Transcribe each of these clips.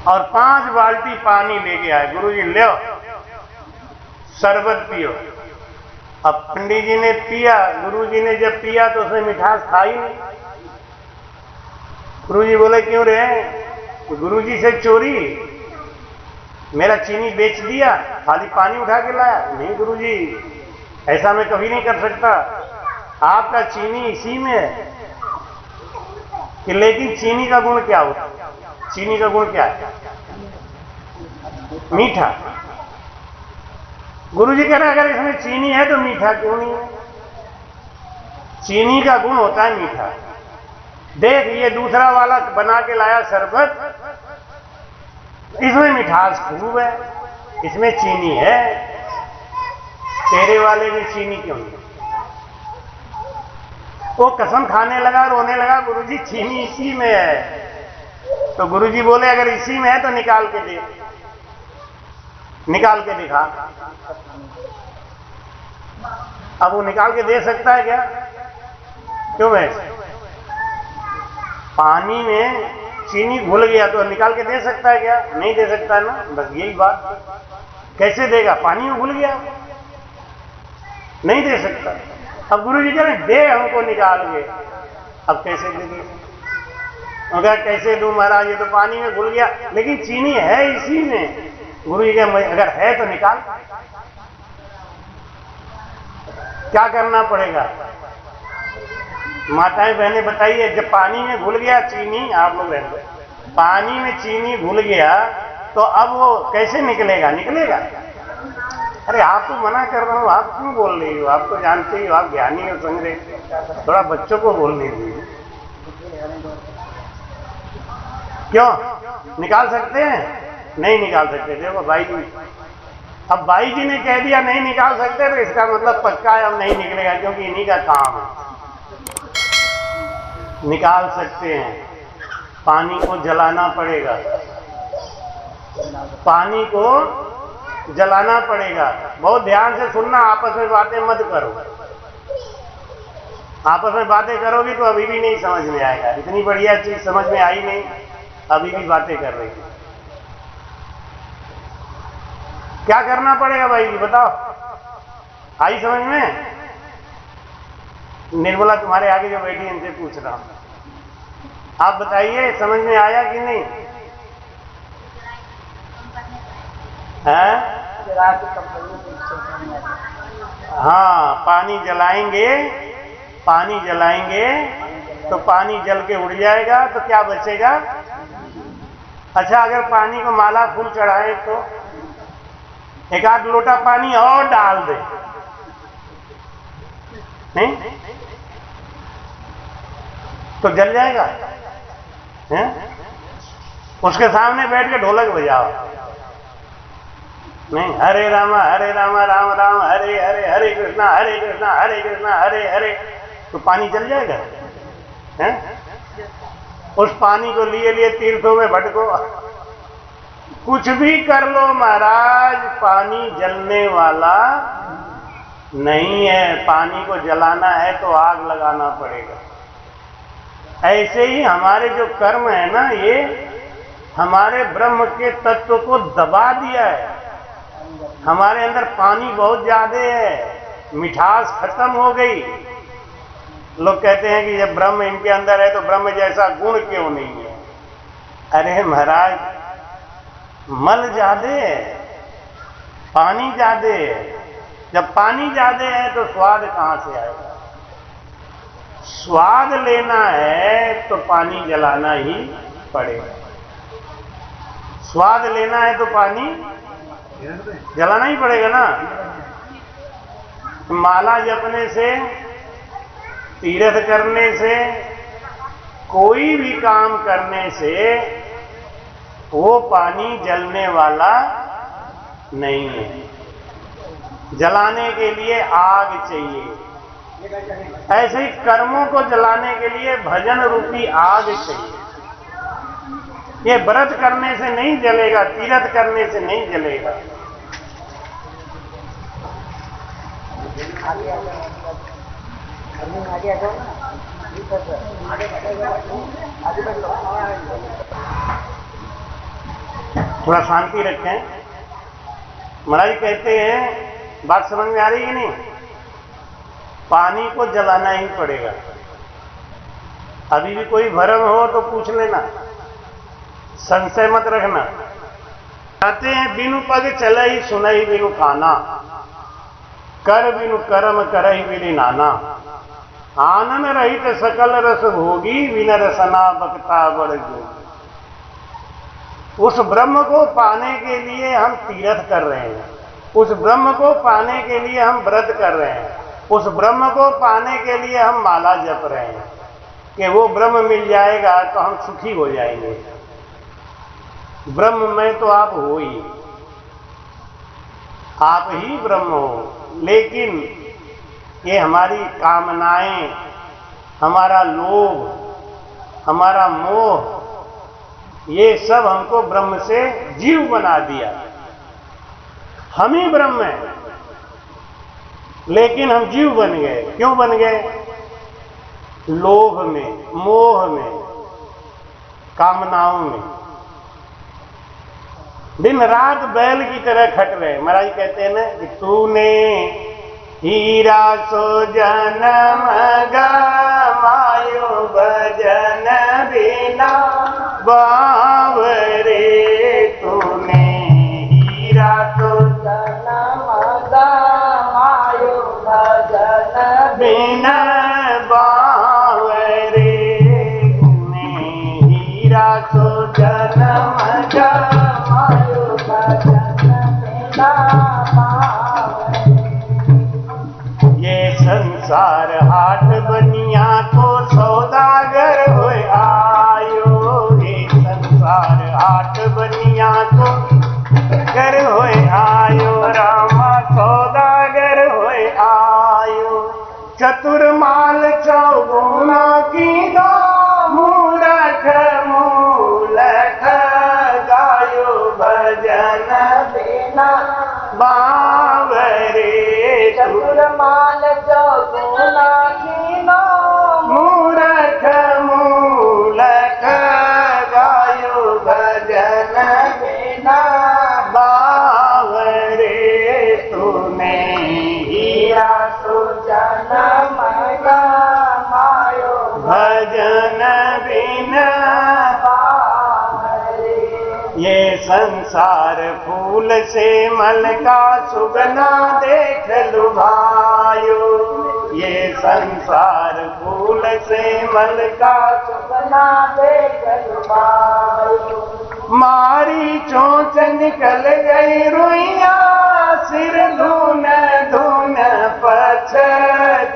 और 5 बाल्टी पानी लेके आए। गुरुजी लो शरबत पियो। अब पंडित जी ने पिया। गुरुजी ने जब पिया तो उसमें मिठास था ही नहीं। गुरुजी बोले क्यों रे? गुरुजी से चोरी, मेरा चीनी बेच दिया, खाली पानी उठा के लाया? नहीं गुरुजी, ऐसा मैं कभी नहीं कर सकता। आपका चीनी इसी में है कि, लेकिन चीनी का गुण क्या होता है? चीनी का गुण क्या है? मीठा। गुरुजी कह रहे अगर इसमें चीनी है तो मीठा क्यों नहीं है? चीनी का गुण होता है मीठा। देख ये दूसरा वाला बना के लाया शरबत, इसमें मिठास खूब है, इसमें चीनी है, तेरे वाले में चीनी क्यों नहीं? वो कसम खाने लगा, रोने लगा, गुरुजी चीनी इसी में है। तो गुरुजी बोले अगर इसी में है तो निकाल के दे। निकाल के दिखा। अब वो निकाल के दे सकता है क्या? क्यों वैसे? पानी में चीनी घुल गया तो निकाल के दे सकता है क्या? नहीं दे सकता ना। बस यही बात। कैसे देगा? पानी में घुल गया, नहीं दे सकता। अब गुरुजी कह रहे दे हमको निकाल के। अब कैसे दे दे? अगर कैसे दूं महाराज, ये तो पानी में घुल गया, लेकिन चीनी है इसी में। गुरुजी कह अगर है तो निकाल। क्या करना पड़ेगा? माताएं बहनें बताइए, जब पानी में घुल गया चीनी, आप लोग रहते, पानी में चीनी घुल गया तो अब वो कैसे निकलेगा? निकलेगा? अरे आप तो मना कर रहा हूं, आप क्यों बोल रही हो? आप तो जानते ही हो, आप ज्ञानी हो संग्रह, थोड़ा बच्चों को बोलने दीजिए। क्यों? निकाल सकते हैं? नहीं निकाल सकते। देखो भाई जी, अब भाई जी ने कह दिया नहीं निकाल सकते तो इसका मतलब पक्का है अब नहीं निकलेगा, क्योंकि इन्हीं का काम है। निकाल सकते हैं। पानी को जलाना पड़ेगा, पानी को जलाना पड़ेगा। बहुत ध्यान से सुनना, आपस में बातें मत करो। आपस में बातें करोगी तो अभी भी नहीं समझ में आएगा। इतनी बढ़िया चीज समझ में आई नहीं, अभी भी बातें कर रही। क्या करना पड़ेगा भाई जी बताओ? आई समझ में? निर्मला तुम्हारे आगे जो बैठी इनसे पूछ रहा हूं, आप बताइए समझ में आया कि नहीं? है? हाँ, पानी जलाएंगे, पानी जलाएंगे तो पानी जल के उड़ जाएगा तो क्या बचेगा? अच्छा, अगर पानी को माला फूल चढ़ाए तो एक आध लोटा पानी और डाल दे, नहीं तो जल जाएगा? है? उसके सामने बैठ के ढोलक बजाओ, नहीं हरे राम राम राम हरे हरे, हरे कृष्णा हरे कृष्णा हरे हरे, तो पानी जल जाएगा? है? उस पानी को लिए लिए तीर्थों में भटको, कुछ भी कर लो महाराज, पानी जलने वाला नहीं है। पानी को जलाना है तो आग लगाना पड़ेगा। ऐसे ही हमारे जो कर्म है ना, ये हमारे ब्रह्म के तत्व को दबा दिया है। हमारे अंदर पानी बहुत ज्यादा है, मिठास खत्म हो गई। लोग कहते हैं कि जब ब्रह्म इनके अंदर है तो ब्रह्म जैसा गुण क्यों नहीं है? अरे महाराज, मल ज्यादा है, पानी ज्यादा है। जब पानी ज्यादा है तो स्वाद कहां से आएगा? स्वाद लेना है तो पानी जलाना ही पड़ेगा। स्वाद लेना है तो पानी जलाना ही पड़ेगा ना। माला जपने से, तीर्थ करने से, कोई भी काम करने से वो पानी जलने वाला नहीं है। जलाने के लिए आग चाहिए। ऐसे ही कर्मों को जलाने के लिए भजन रूपी आग चाहिए। ये व्रत करने से नहीं जलेगा, तीर्थ करने से नहीं जलेगा। थोड़ा शांति रखें। महाराज कहते हैं, बात समझ में आ रही है नहीं, पानी को जलाना ही पड़ेगा। अभी भी कोई भ्रम हो तो पूछ लेना, संशय मत रखना। कहते हैं बिनु पग चलई सुनई बिनु खाना, कर बिनु कर्म करई बिनु नाना, आनंद रहित सकल रस भोगी बिन रसना बक्ता बड़ जोगी। उस ब्रह्म को पाने के लिए हम तीर्थ कर रहे हैं, उस ब्रह्म को पाने के लिए हम व्रत कर रहे हैं, उस ब्रह्म को पाने के लिए हम माला जप रहे हैं कि वो ब्रह्म मिल जाएगा तो हम सुखी हो जाएंगे। ब्रह्म में तो आप हो ही, आप ही ब्रह्म हो, लेकिन ये हमारी कामनाएं, हमारा लोभ, हमारा मोह, ये सब हमको ब्रह्म से जीव बना दिया। हम ही ब्रह्म हैं, लेकिन हम जीव बन गए। क्यों बन गए? लोभ में, मोह में, कामनाओं में दिन रात बैल की तरह खट रहे। महाराज कहते हैं ना कि तूने हीरा सो जन्म गवायो भजन बिना बावरे, तूने हीरा सो जन्म गवायो भजन बिना बावरे, तूने हीरा सो जन्म गवायो भजन बिना बावरे। ये संसार हाट बनिया को सौदागर होए आयो, ये संसार हाट बनिया को कर होए आयो, रामा सौदागर होए आयो। चतुर माल चौगुना की दो, मूरख मूलख गायो भजन बिना बावरे, चतुर माल चौगुना की दो, मूरख मूलख गायो भजन बिना बावरे, तूने हीरा सो जन्म गवायो भजन बिना बावरे। ये संसार फूल से मल का सुगना देख लुभायो, ये संसार फूल से मल का सुगना देख लुभायो। मारी चोंच निकल गई रुइया, सिर धुन धुन पछतायो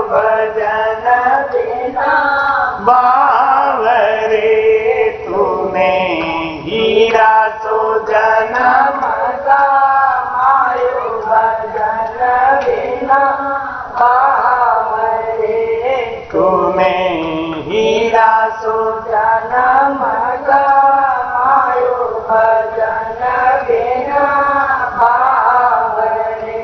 भजन बिना बावरे, तूने हीरा सो जन्म गवायो भजन बिना बावरे, तूने हीरा सो जन्म गवायो भजन बिना बावरे।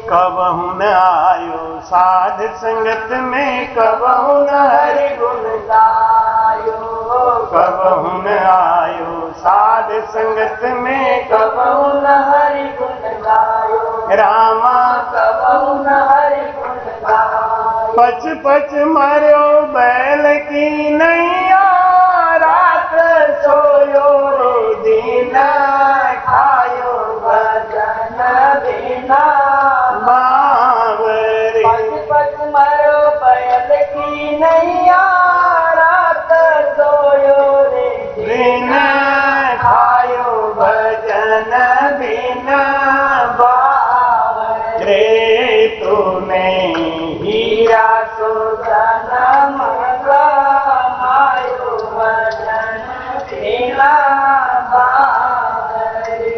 कबहु न आयो साध संगत में, कबहु न हरि गुण गायो, कबहु न आयो साध संगत में, कबहु न हरि गुण गायो, रामा कबहु न हरि गुण गायो। पच पच मरो बैल की नैया, रात सोयो दिन खायो भजन बिना बावरे। पच पच मरो बैल की नैया, रात सोयो दिन खायो भजन बिना बावरे, तूने हीरा सो जन्म गवायो भजन बिना बावरे।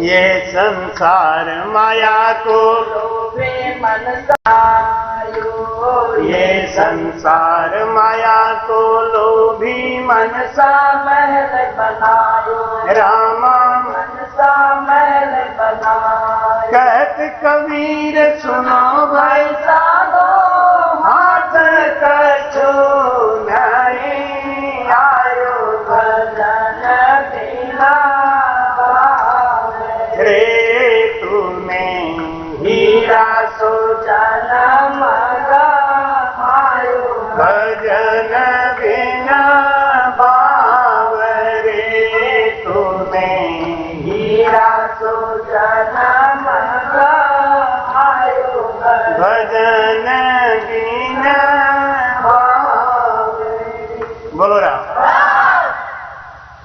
ये संसार माया को लोभे मन सायो, ये संसार माया को लोभी मन सा महल बनायो, रामा मन सा महल बनायो। कहत कबीर सुनो भाई साधो, हाथ कछो नहीं आयो भजन बिना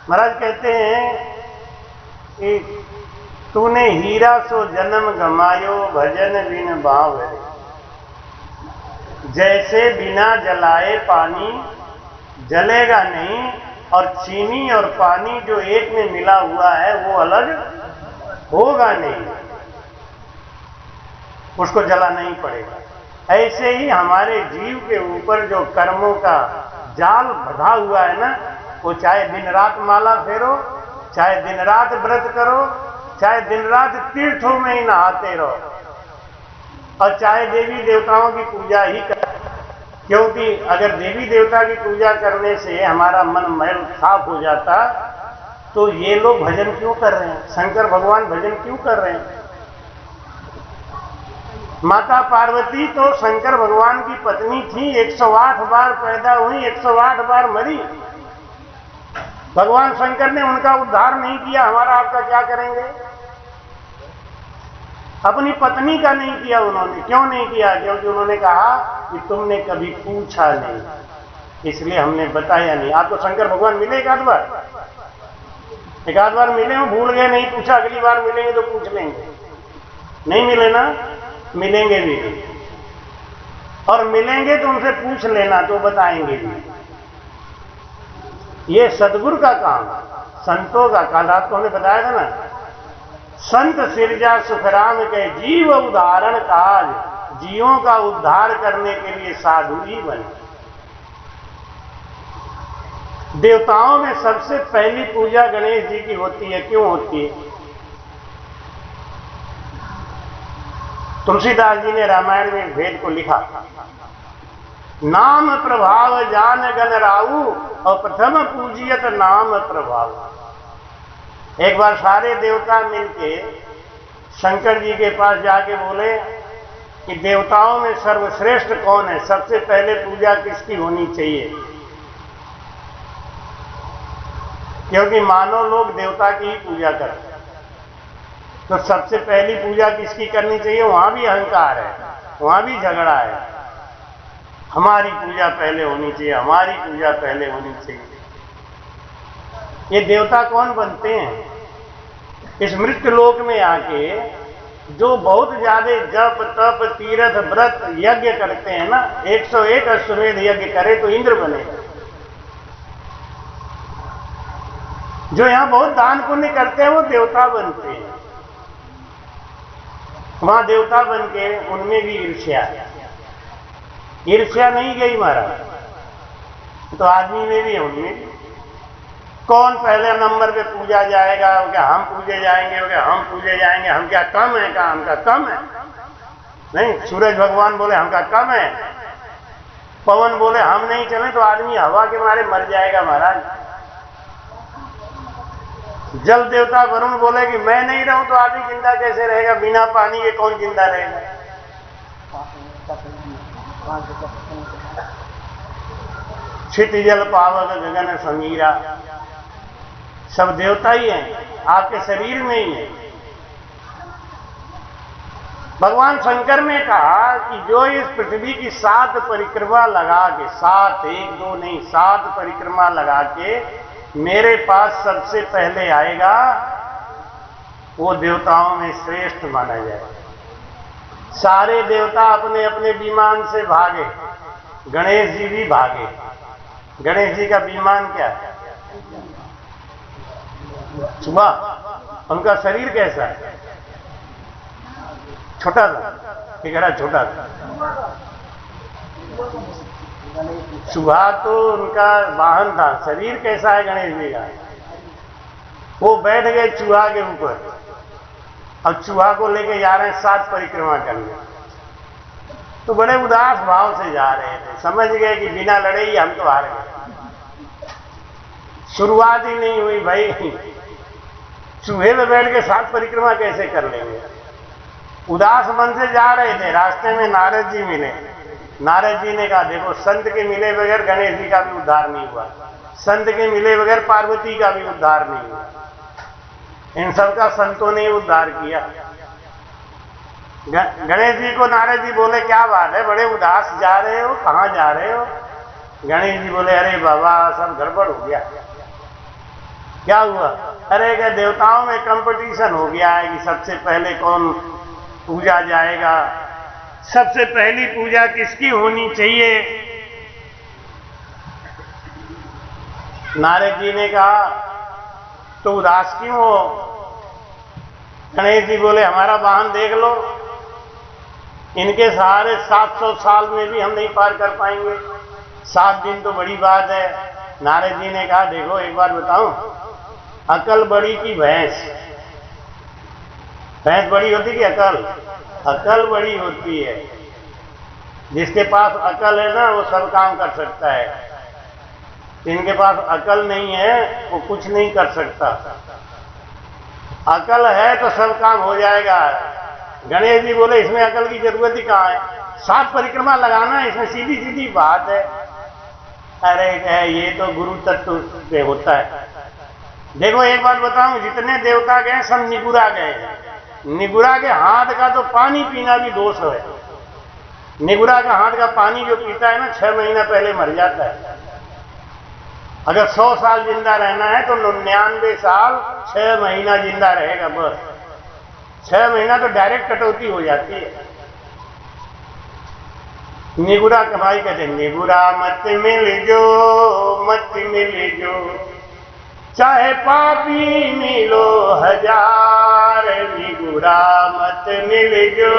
महाराज कहते हैं कि तूने हीरा सो जन्म गमायो भजन बिन बावरे, जैसे बिना जलाए पानी जलेगा नहीं, और चीनी और पानी जो एक में मिला हुआ है वो अलग होगा नहीं, उसको जलाना ही पड़ेगा। ऐसे ही हमारे जीव के ऊपर जो कर्मों का जाल बंधा हुआ है ना, वो चाहे दिन रात माला फेरो, चाहे दिन रात व्रत करो, चाहे दिन रात तीर्थों में ही नहाते रहो, और चाहे देवी देवताओं की पूजा ही कर, क्योंकि अगर देवी देवता की पूजा करने से हमारा मन मैल साफ हो जाता तो ये लोग भजन क्यों कर रहे हैं, शंकर भगवान भजन क्यों कर रहे हैं। माता पार्वती तो शंकर भगवान की पत्नी थी, 108 बार पैदा हुई, 108 बार मरी। भगवान शंकर ने उनका उद्धार नहीं किया, हमारा आपका क्या करेंगे। अपनी पत्नी का नहीं किया उन्होंने, क्यों नहीं किया, क्योंकि उन्होंने कहा कि तुमने कभी पूछा नहीं, इसलिए हमने बताया नहीं। आपको शंकर भगवान मिले एक आध बार मिले हो, भूल गए, नहीं पूछा, अगली बार मिलेंगे तो पूछ लेंगे, नहीं मिले ना, मिलेंगे भी, और मिलेंगे तो उनसे पूछ लेना तो बताएंगे भी। ये सदगुरु का काम, संतों का काम। रात को हमने बताया था ना, संत सिरजा सुखराम के जीव उदाहरण काज, जीवों का उद्धार करने के लिए साधु ही बने। देवताओं में सबसे पहली पूजा गणेश जी की होती है, क्यों होती है। तुलसीदास जी ने रामायण में एक भेद को लिखा, नाम प्रभाव जान गण राऊ, और प्रथम पूजियत नाम प्रभाव। एक बार सारे देवता मिलके शंकर जी के पास जाके बोले कि देवताओं में सर्वश्रेष्ठ कौन है, सबसे पहले पूजा किसकी होनी चाहिए, क्योंकि मानव लोग देवता की ही पूजा करते हैं, तो सबसे पहली पूजा किसकी करनी चाहिए। वहां भी अहंकार है, वहां भी झगड़ा है, हमारी पूजा पहले होनी चाहिए, हमारी पूजा पहले होनी चाहिए। ये देवता कौन बनते हैं, इस मृत्यु लोक में आके जो बहुत ज्यादा जप तप तीर्थ व्रत यज्ञ करते हैं ना, 101 अश्वमेध यज्ञ करे तो इंद्र बने। जो यहां बहुत दान पुण्य करते हैं वो देवता बनते हैं, वहां देवता बन के उनमें भी ईर्ष्या नहीं गई महाराज, तो आदमी में भी है, उनमें भी। कौन पहले नंबर पे पूजा जाएगा, क्या हम पूजे जाएंगे, क्या हम पूजे जाएंगे, हम क्या कम है, क्या हमका कम है। नहीं, सूरज भगवान बोले हमका कम है, पवन बोले हम नहीं चले तो आदमी हवा के मारे मर जाएगा महाराज। जल देवता वरुण बोले कि मैं नहीं रहूं तो आदमी जिंदा कैसे रहेगा, बिना पानी के कौन जिंदा रहेगा। क्षितिजल पावक गगन समीरा, सब देवता ही हैं, आपके शरीर में ही है। भगवान शंकर ने कहा कि जो इस पृथ्वी की 7 परिक्रमा लगा के, 7 1 2 नहीं 7 परिक्रमा लगा के मेरे पास सबसे पहले आएगा, वो देवताओं में श्रेष्ठ माना जाएगा। सारे देवता अपने अपने विमान से भागे, गणेश जी भी भागे। गणेश जी का विमान क्या है, सुबह उनका शरीर कैसा है, छोटा था, एक छोटा था। सुबह तो उनका वाहन था, शरीर कैसा है गणेश जी का। वो बैठ गए चूहा के ऊपर, अब चूहा को लेके जा रहे हैं 7 परिक्रमा करने। तो बड़े उदास भाव से जा रहे थे, समझ गए कि बिना लड़े ही हम तो हार गए। शुरुआत ही नहीं हुई भाई, चूहे में बैठ के 7 परिक्रमा कैसे कर लेंगे। उदास मन से जा रहे थे, रास्ते में नारद जी मिले। नारद जी ने कहा देखो, संत के मिले बगैर गणेश जी का भी उद्धार नहीं हुआ, संत के मिले बगैर पार्वती का भी उद्धार नहीं हुआ, इन सबका संतों ने उद्धार किया। गणेश जी को नारद जी बोले क्या बात है, बड़े उदास जा रहे हो, कहां जा रहे हो। गणेश जी बोले अरे बाबा सब गड़बड़ हो गया, क्या हुआ? अरे क्या देवताओं में कंपटीशन हो गया है कि सबसे पहले कौन पूजा जाएगा, सबसे पहली पूजा किसकी होनी चाहिए। नारद जी ने कहा तो उदास क्यों हो? गणेश जी बोले हमारा वाहन देख लो, इनके सहारे 700 साल में भी हम नहीं पार कर पाएंगे, 7 दिन तो बड़ी बात है। नारद जी ने कहा देखो एक बात बताऊं, अकल बड़ी की भैंस, भैंस बड़ी होती कि अकल? अकल बड़ी होती है। जिसके पास अकल है ना वो सब काम कर सकता है, जिनके पास अकल नहीं है वो कुछ नहीं कर सकता। अकल है तो सब काम हो जाएगा। गणेश जी बोले इसमें अकल की जरूरत ही कहाँ है, 7 परिक्रमा लगाना इसमें सीधी सीधी बात है। अरे ये तो गुरु तत्व पे होता है। देखो एक बात बताऊं, जितने देवता गए सब निगुरा गए। निगुरा के हाथ का तो पानी पीना भी दोष है। निगुरा का हाथ का पानी जो पीता है ना 6 महीना पहले मर जाता है। अगर 100 साल जिंदा रहना है तो 99 साल 6 महीना जिंदा रहेगा बस। 6 महीना तो डायरेक्ट कटौती हो जाती है। निगुरा कमाई कहते हैं, निगुरा मत मिल जो, मत मिल जो, चाहे पापी मिलो 1000, निगुरा मत मिल जो,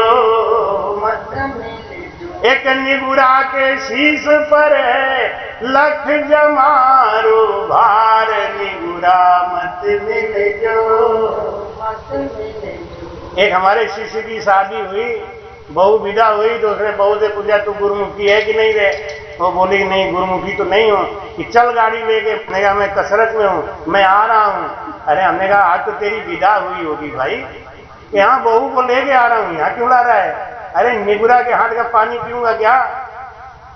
मत मिल जो। एक निगुरा के शीश पर है लख जमारो भार, निगुरा मत मिल जो, मत मिल जो। एक हमारे शिष्य की शादी हुई, बहू विदा हुई, दूसरे बहू से पूछा तू गुरुमुखी है कि नहीं रे? वो बोली नहीं गुरुमुखी तो नहीं हूं। कि चल गाड़ी लेके, मैंने कहा मैं कसरत में हूं, मैं आ रहा हूं। अरे हमने कहा आज तो तेरी विदा हुई होगी भाई, यहाँ बहू को लेके आ रहा हूं, यहाँ क्यों ला रहा है? अरे निगुरा के हाथ का पानी पीऊंगा क्या?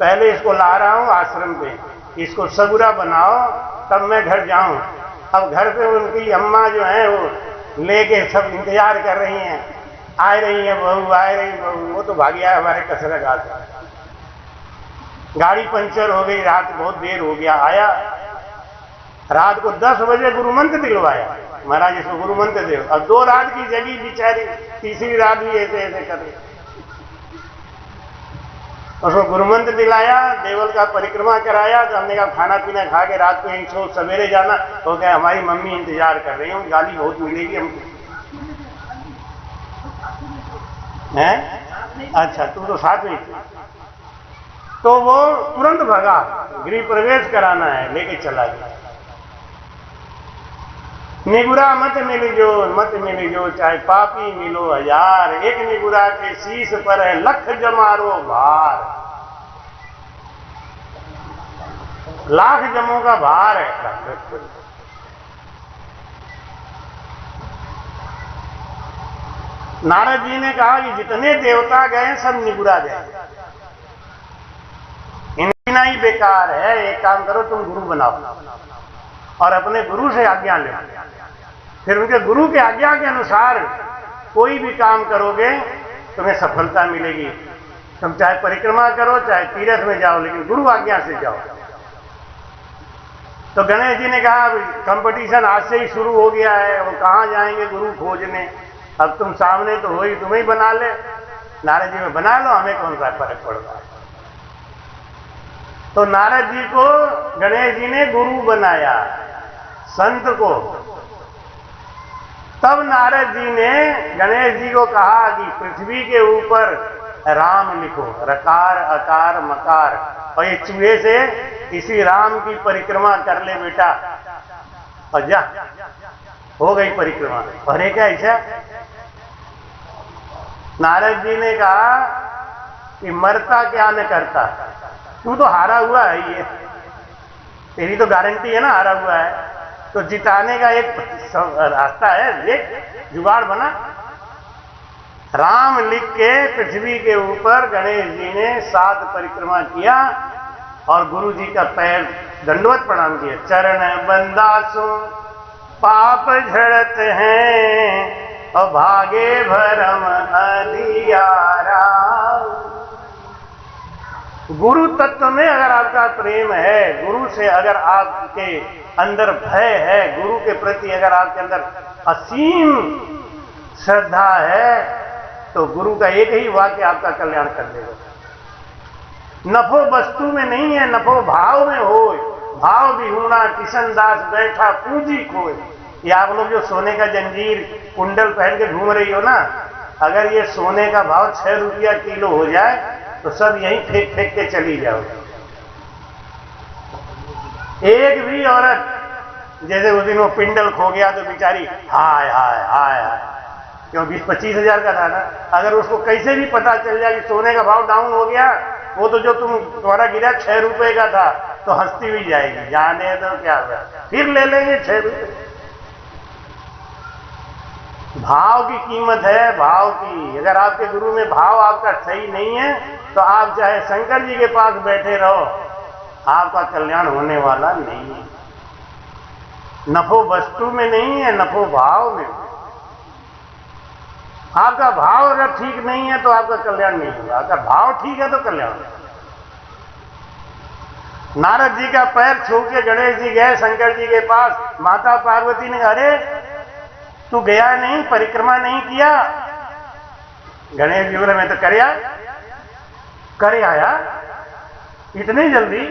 पहले इसको ला रहा हूं आश्रम पे, इसको सगुरा बनाओ तब मैं घर जाऊं। अब घर पे उनकी अम्मा जो है वो लेके सब इंतजार कर रही हैं, आ रही है बहू, आ रही बहू। वो तो भाग्या हमारे कसरत आता। गाड़ी पंचर हो गई, रात बहुत देर हो गया। आया रात को 10 बजे गुरु मंत्र दिलवाया, महाराज इसको गुरु मंत्र दे। अब 2 रात की जगी बेचारी, तीसरी रात भी ऐसे ऐसे कर रही। उसको गुरु मंत्र दिलाया, देवल का परिक्रमा कराया। तो हमने कहा खाना पीना खा के रात को यहीं सो, सवेरे जाना। तो क्या हमारी मम्मी इंतजार कर रही हूँ, गाली बहुत मिलेगी हमको। हैं? अच्छा तू तो साथ में थी। तो वो तुरंत भगा, गृह प्रवेश कराना है, लेके चला गया। निगुरा मत मिल जो, मत मिल जो, चाहे पापी मिलो 1000, एक निगुरा के शीश पर है लख जमारो भार। लाख जमों का भार है। नारद जी ने कहा कि जितने देवता गए सब निगुरा गए, इनका ही बेकार है। एक काम करो तुम गुरु बनाओ और अपने गुरु से आज्ञा लो, फिर उनके गुरु के आज्ञा के अनुसार कोई भी काम करोगे तुम्हें सफलता मिलेगी। तुम चाहे परिक्रमा करो चाहे तीर्थ में जाओ, लेकिन गुरु आज्ञा से जाओ। तो गणेश जी ने कहा कंपटीशन आज से ही शुरू हो गया है, वो कहाँ जाएंगे गुरु खोजने? अब तुम सामने तो हो ही, तुम्हें ही बना ले। नारद जी में बना लो, हमें कौन सा फर्क पड़ता है। तो नारद जी को गणेश जी ने गुरु बनाया, संत को। तब नारद जी ने गणेश जी को कहा कि पृथ्वी के ऊपर राम लिखो, रकार अकार मकार, और ये चूहे से इसी राम की परिक्रमा कर ले बेटा। और जा, हो गई परिक्रमा। अरे क्या ऐसा? नारद जी ने कहा कि मरता क्या न करता, तू तो हारा हुआ है, ये तेरी तो गारंटी है ना हारा हुआ है, तो जिताने का एक रास्ता है, देख जुगाड़ बना। राम लिख के पृथ्वी के ऊपर गणेश जी ने 7 परिक्रमा किया और गुरु जी का पैर दंडवत प्रणाम किया। चरण बंदासो पाप झड़त हैं और भागे भरम अधियारा। गुरु तत्व में अगर आपका प्रेम है, गुरु से अगर आपके अंदर भय है, गुरु के प्रति अगर आपके अंदर असीम श्रद्धा है, तो गुरु का एक ही वाक्य आपका कल्याण कर देगा। नफो वस्तु में नहीं है, नफो भाव में हो। भाव विहूणा किशन दास बैठा पूंजी खोए। ये आप लोग जो सोने का जंजीर कुंडल पहन के घूम रही हो ना, अगर ये सोने का भाव 6 रुपया किलो हो जाए तो सब यहीं फेंक फेंक के चली जाओ। एक भी औरत, जैसे उस दिन वो पिंडल खो गया तो बेचारी हाय हाय हाय हाय, क्यों 20-25 हजार का था ना। अगर उसको कैसे भी पता चल जाए कि सोने का भाव डाउन हो गया, वो तो जो तुम्हारा गिरा 6 रुपए का था, तो हंसती भी जाएगी, जाने तो क्या हुआ, फिर ले लेंगे 6 रुपए। भाव की कीमत है, भाव की। अगर आपके गुरु में भाव आपका सही नहीं है, तो आप चाहे शंकर जी के पास बैठे रहो, आपका कल्याण होने वाला नहीं है। नफो वस्तु में नहीं है, नफो भाव में। आपका भाव अगर ठीक नहीं है तो आपका कल्याण नहीं होगा, अगर भाव ठीक है तो कल्याण होगा। नारद जी का पैर छू के गणेश जी गए शंकर जी के पास। माता पार्वती ने, अरे तू गया नहीं, परिक्रमा नहीं किया? गणेश जी बोले, मैं तो करे आया इतनी जल्दी,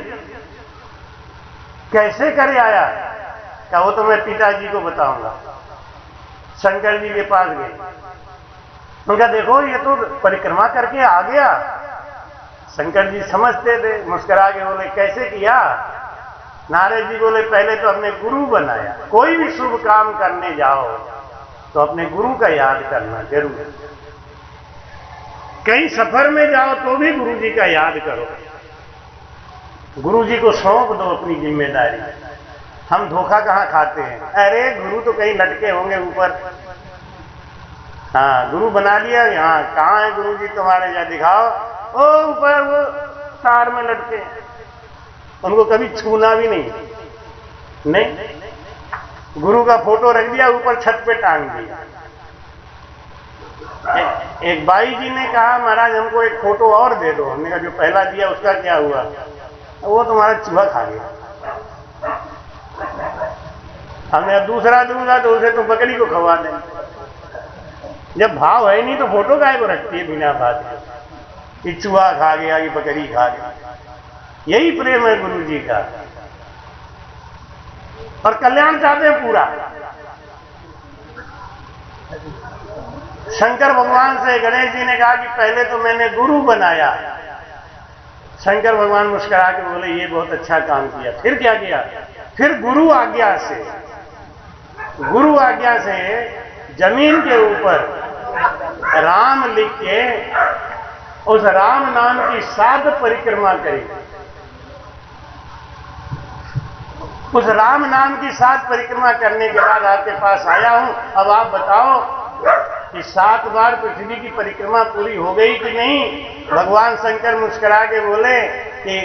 कैसे करे आया? क्या वो तो मैं पिताजी को बताऊंगा। शंकर जी के पास गए, उनका देखो ये तो परिक्रमा करके आ गया। शंकर जी समझते थे, मुस्कुरा के बोले, कैसे किया? नारद जी बोले, पहले तो अपने गुरु बनाया। कोई भी शुभ काम करने जाओ तो अपने गुरु का याद करना जरूर। कहीं सफर में जाओ तो भी गुरु जी का याद करो, गुरु जी को सौंप दो अपनी जिम्मेदारी। हम धोखा कहां खाते हैं, अरे गुरु तो कहीं लटके होंगे ऊपर। हाँ, गुरु बना लिया, हाँ कहाँ है गुरु जी तुम्हारे, जा दिखाओ। ओ ऊपर वो तार में लटके, उनको कभी छूना भी नहीं। गुरु का फोटो रख दिया ऊपर छत पे टांग दिया। एक बाई जी ने कहा, महाराज हमको एक फोटो और दे दो। हमने कहा, जो पहला दिया उसका क्या हुआ? वो तुम्हारा चूहा खा गया। हमने दूसरा दूंगा तो उसे तुम बकरी को खवा दें। जब भाव है नहीं तो फोटो काहे को रखती है बिना बात के, कि चूहा खा गया कि बकरी खा गया। यही प्रेम है गुरु जी का, और कल्याण चाहते हैं पूरा। शंकर भगवान से गणेश जी ने कहा कि पहले तो मैंने गुरु बनाया। शंकर भगवान मुस्कुरा के बोले, ये बहुत अच्छा काम किया। फिर क्या किया? फिर गुरु आज्ञा से जमीन के ऊपर राम लिख के उस राम नाम की 7 परिक्रमा करी। उस राम नाम की 7 परिक्रमा करने के बाद आपके पास आया हूं। अब आप बताओ कि 7 बार पृथ्वी की परिक्रमा पूरी हो गई कि नहीं? भगवान शंकर मुस्कुरा के बोले कि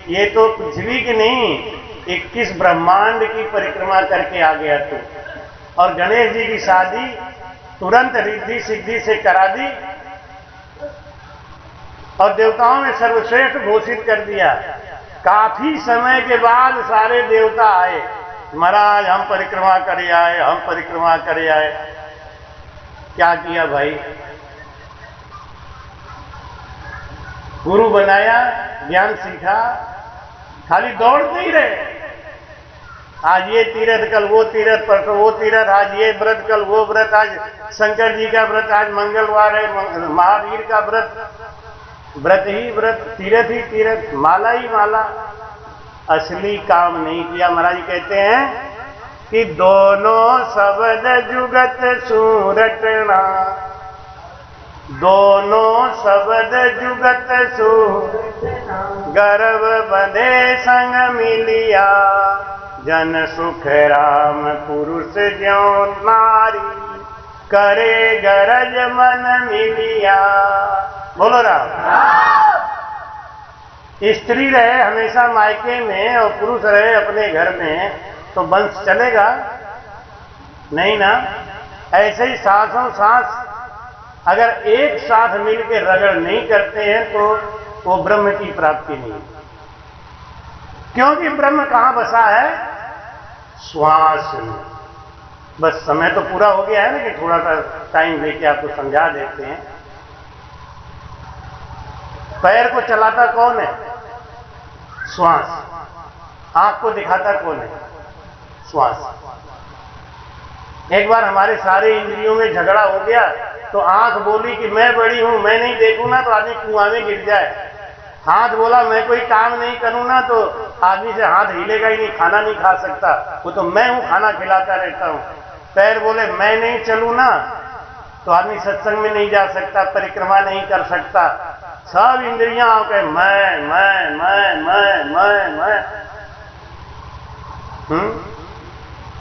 ये तो पृथ्वी की नहीं, 21 ब्रह्मांड की परिक्रमा करके आ गया तू। और गणेश जी की शादी तुरंत रिद्धि सिद्धि से करा दी, और देवताओं ने सर्वश्रेष्ठ घोषित कर दिया। काफी समय के बाद सारे देवता आए, महाराज हम परिक्रमा करे आए, हम परिक्रमा करे आए। क्या किया भाई? गुरु बनाया, ज्ञान सीखा, खाली दौड़ते ही रहे। आज ये तीर्थ, कल वो तीर्थ, परसों वो तीर्थ, आज ये व्रत, कल वो व्रत, आज शंकर जी का व्रत, आज मंगलवार है, महावीर का व्रत, व्रत ही व्रत, तीर्थ ही तीर्थ, माला ही माला। असली काम नहीं किया। महाराज कहते हैं कि दोनों शब्द जुगत सूरटना, दोनों शब्द जुगत सूरटना, गर्भ बंधे संग मिलिया, जन सुख राम पुरुष ज्यों नारी, करे गरज मन मिलिया। बोलो राम। स्त्री रहे हमेशा मायके में और पुरुष रहे अपने घर में, तो वंश चलेगा नहीं ना। ऐसे ही सासों सास अगर एक साथ मिलकर रगड़ नहीं करते हैं तो वो ब्रह्म की प्राप्ति नहीं। क्योंकि ब्रह्म कहां बसा है? श्वास में। बस समय तो पूरा हो गया है ना, कि थोड़ा सा टाइम लेके आपको समझा देते हैं। पैर को चलाता कौन है? श्वास। आंख को दिखाता कौन है? श्वास। एक बार हमारे सारे इंद्रियों में झगड़ा हो गया तो आंख बोली कि मैं बड़ी हूं, मैं नहीं देखूं ना तो आदमी कुआं में गिर जाए। हाथ बोला मैं कोई काम नहीं करूं ना तो आदमी से हाथ हिलेगा ही नहीं, खाना नहीं खा सकता, वो तो मैं हूं, खाना खिलाता रहता हूं। पैर बोले मैं नहीं चलूं ना तो आदमी सत्संग में नहीं जा सकता, परिक्रमा नहीं कर सकता। सब इंद्रियां आके मैं।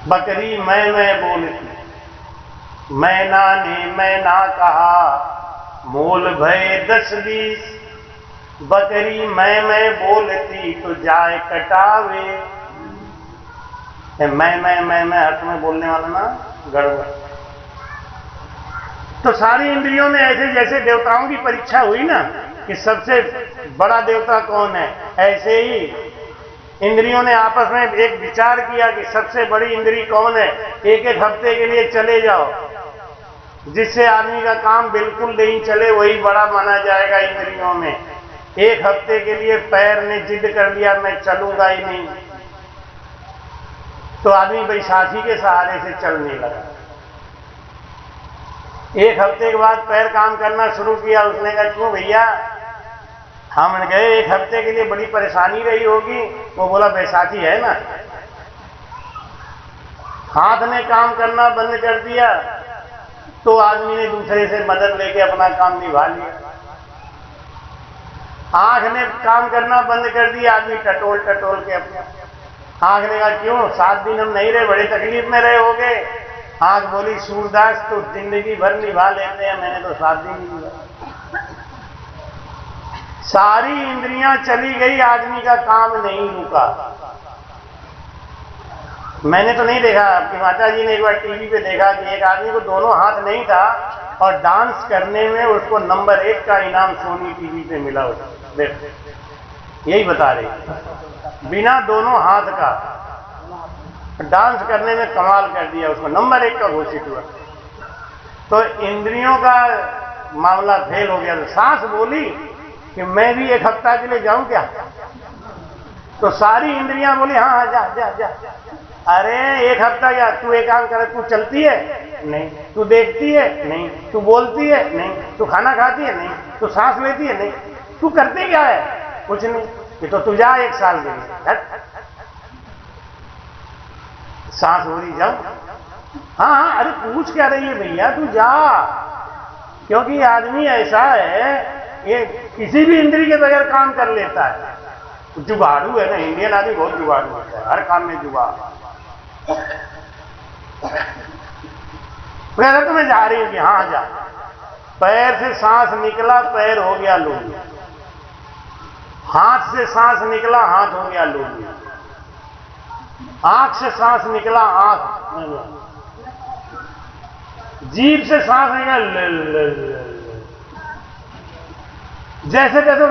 बकरी मैं बोलती, मैना ने मैना कहा, मोल भय 10-20। बकरी मैं बोलती तो जाए कटावे। मैं अर्थ में बोलने वाला ना गड़बड़। तो सारी इंद्रियों में ऐसे जैसे देवताओं की परीक्षा हुई ना कि सबसे बड़ा देवता कौन है, ऐसे ही इंद्रियों ने आपस में एक विचार किया कि सबसे बड़ी इंद्री कौन है। एक हफ्ते के लिए चले जाओ, जिससे आदमी का काम बिल्कुल नहीं चले वही बड़ा माना जाएगा इंद्रियों में। एक हफ्ते के लिए पैर ने जिद कर लिया मैं चलूंगा ही नहीं, तो आदमी बैसाखी के सहारे से चलने लगा। एक हफ्ते के बाद पैर काम करना शुरू किया। उसने कहा क्यों भैया? हम गए एक हफ्ते के लिए, बड़ी परेशानी रही होगी। वो बोला बैसाखी है ना। हाथ ने काम करना बंद कर दिया तो आदमी ने दूसरे से मदद लेके अपना काम निभा लिया। आंख ने काम करना बंद कर दिया, आदमी टटोल के अपने। आंख ने कहा क्यों? 7 दिन हम नहीं रहे, बड़े तकलीफ में रहे होगे। आंख बोली सूरदास तो जिंदगी भर निभा लेते हैं, मैंने तो 7 दिन ही निभा। सारी इंद्रियां चली गई, आदमी का काम नहीं रुका। मैंने तो नहीं देखा, आपकी माता जी ने एक बार टीवी पे देखा कि एक आदमी को दोनों हाथ नहीं था और डांस करने में उसको नंबर 1 का इनाम सोनी टीवी पे मिला। देखो यही बता रही, बिना दोनों हाथ का डांस करने में कमाल कर दिया, उसको नंबर 1 का घोषित हुआ। तो इंद्रियों का मामला फेल हो गया। तो सांस बोली कि मैं भी एक हफ्ता के लिए जाऊं क्या? तो सारी इंद्रियां बोली हाँ जा जा जा। अरे एक हफ्ता क्या? तू एक काम कर, तू चलती है नहीं, तू देखती है नहीं, तू बोलती है नहीं, तू खाना खाती है नहीं, तू सांस लेती है नहीं, तू करती क्या है? कुछ नहीं। कि तो तू जा 1 साल के लिए। सांस हो रही जाओ। हाँ अरे पूछ क्या रही है भैया, तू जा। क्योंकि आदमी ऐसा है ये किसी भी इंद्री के बगैर काम कर लेता है। जुगाड़ू है ना, इंडियन आदमी बहुत जुगाड़ू होता है, हर काम में जुगाड़। तो मैं जा रही हूं कि हाँ जा। पैर से सांस निकला, पैर हो गया लोही। हाथ से सांस निकला, हाथ हो गया लोही। आंख से सांस निकला, आंख। जीभ से सांस निकला, जैसे तैसे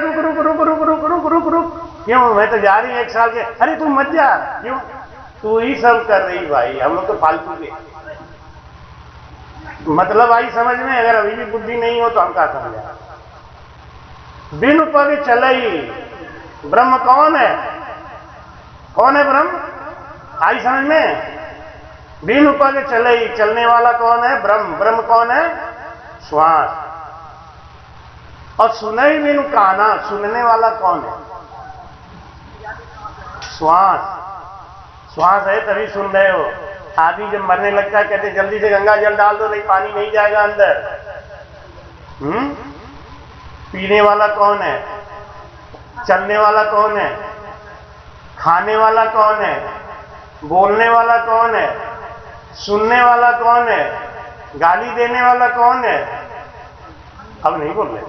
रुक रुक रुक रुक रुक रुक रुक रुक। क्यों? मैं तो जा रही हूं 1 साल के। अरे तू मत जा। क्यों? तू ही सब कर रही भाई, हम लोग तो फालतू के। मतलब आई समझ में? अगर अभी भी बुद्धि नहीं हो तो हम क्या समझा? बिन पग चलई, ब्रह्म कौन है? कौन है ब्रह्म? आई समझ में? बिन पग चलई, चलने वाला कौन है? ब्रह्म। ब्रह्म कौन है? श्वास। और सुनई बिन काना, सुनने वाला कौन है? श्वास। श्वास है तभी सुन रहे हो। आदमी जब मरने लगता है कहते जल्दी से गंगा जल डाल दो, नहीं पानी नहीं जाएगा अंदर। पीने वाला कौन है? चलने वाला कौन है? खाने वाला कौन है? बोलने वाला कौन है? सुनने वाला कौन है? गाली देने वाला कौन है? अब नहीं बोल रहे।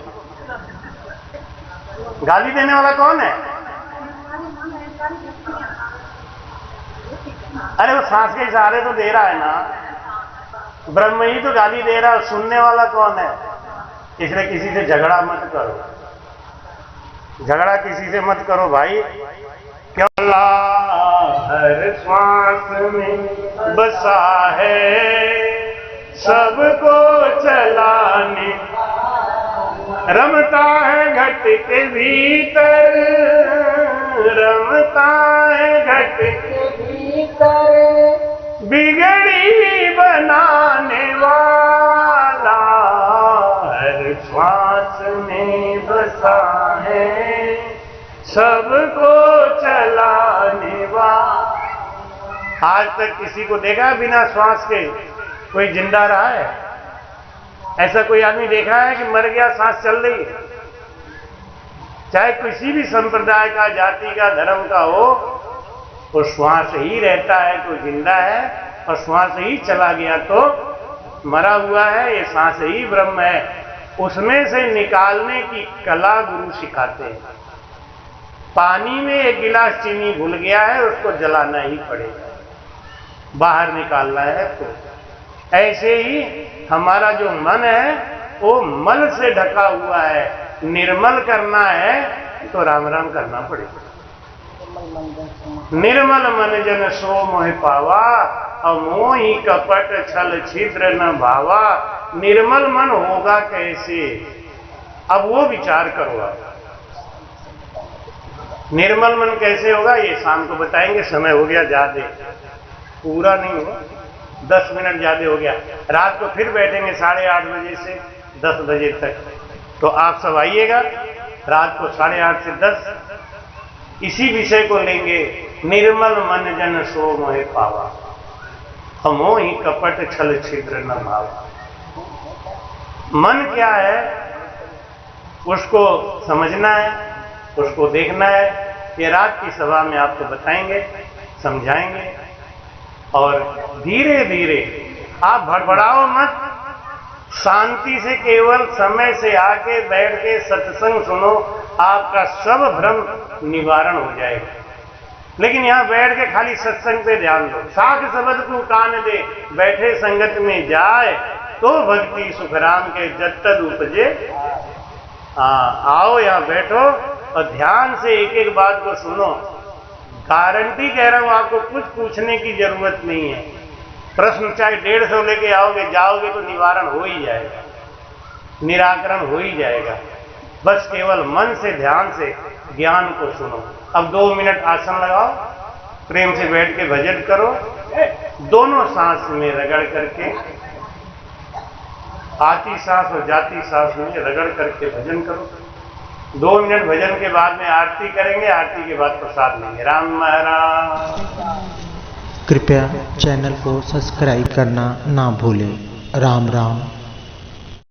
गाली देने वाला कौन है? अरे वो सांस के इशारे तो दे रहा है ना, ब्रह्म ही तो गाली दे रहा है। सुनने वाला कौन है? इसलिए किसी से झगड़ा मत करो, झगड़ा किसी से मत करो भाई। क्यों? अल्लाह हर श्वास में बसा है, सबको चलाने रमता है घट के भीतर, रमता है घट के भीतर, बिगड़ी बनाने वाला हर श्वास में बसा है, सबको चलाने वाला। आज तक किसी को देखा बिना श्वास के कोई जिंदा रहा है? ऐसा कोई आदमी देखा है कि मर गया सांस चल रही है? चाहे किसी भी संप्रदाय का, जाति का, धर्म का हो, वो श्वास ही रहता है तो जिंदा है, और श्वास ही चला गया तो मरा हुआ है। ये सांस ही ब्रह्म है। उसमें से निकालने की कला गुरु सिखाते हैं। पानी में एक गिलास चीनी घुल गया है, उसको जलाना ही पड़ेगा, बाहर निकालना है। तो ऐसे ही हमारा जो मन है वो मल से ढका हुआ है, निर्मल करना है तो राम राम करना पड़ेगा। निर्मल मन जन सो मोह पावा, और मोहि कपट छल छिद्र न भावा। निर्मल मन होगा कैसे? अब वो विचार करो आप। निर्मल मन कैसे होगा ये शाम को बताएंगे। समय हो गया ज्यादा, पूरा नहीं हुआ, 10 मिनट ज्यादा हो गया। रात को फिर बैठेंगे 8:30 बजे से 10 बजे तक। तो आप सब आइएगा रात को 8:30 से 10, इसी विषय को लेंगे। निर्मल मन जन सो मोह पावा, मोहि कपट छल छिद्र न भावा। मन क्या है उसको समझना है, उसको देखना है। ये रात की सभा में आपको बताएंगे, समझाएंगे, और धीरे धीरे आप भड़बड़ाओ मत। शांति से केवल समय से आके बैठ के सत्संग सुनो, आपका सब भ्रम निवारण हो जाएगा। लेकिन यहां बैठ के खाली सत्संग पे ध्यान दो। साख शब्द को कान दे, बैठे संगत में जाए, तो भक्ति सुखराम के जब तक उपजे। आओ यहां बैठो और ध्यान से एक एक बात को सुनो। गारंटी कह रहा हूं, आपको कुछ पूछने की जरूरत नहीं है। प्रश्न चाहे 150 लेके आओगे, जाओगे तो निवारण हो ही जाएगा, निराकरण हो ही जाएगा। बस केवल मन से, ध्यान से ज्ञान को सुनो। अब 2 मिनट आसन लगाओ, प्रेम से बैठ के भजन करो, दोनों सांस में रगड़ करके, आती सांस और जाती सांस में रगड़ करके भजन करो। 2 मिनट भजन के बाद में आरती करेंगे, आरती के बाद प्रसाद लेंगे। राम महाराज। कृपया चैनल को सब्सक्राइब करना ना भूलें। राम राम।